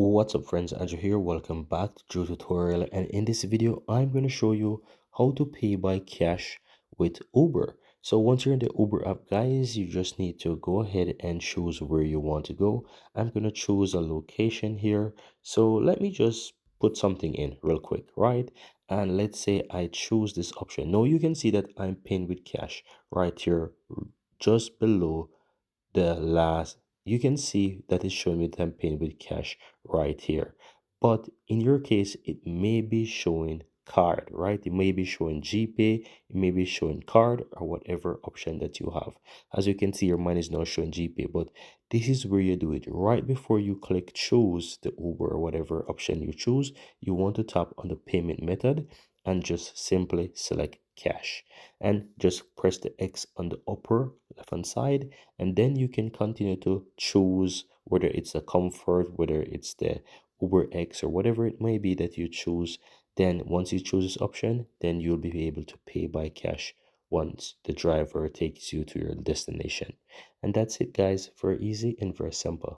What's up friends, Andrew here. Welcome back to Joe Tutorial, and in this video I'm going to show you how to pay by cash with Uber. So once you're in the Uber app guys, you just need to go ahead and choose where you want to go. I'm going to choose a location here. So let me just put something in real quick, right? And let's say I choose this option. Now you can see that I'm paying with cash right here just below the last. You can see that is showing me that I'm paying with cash right here, but in your case it may be showing card, right? It may be showing GPay, it may be showing card, or whatever option that you have. As you can see, your mine is now showing GPay, but this is where you do it. Right before you click choose the Uber or whatever option you choose, you want to tap on the payment method and just simply select cash, and just press the X on the upper left hand side, and then you can continue to choose whether it's a comfort, whether it's the Uber X, or whatever it may be that you choose. Then once you choose this option, then you'll be able to pay by cash once the driver takes you to your destination. And that's it guys, very easy and very simple.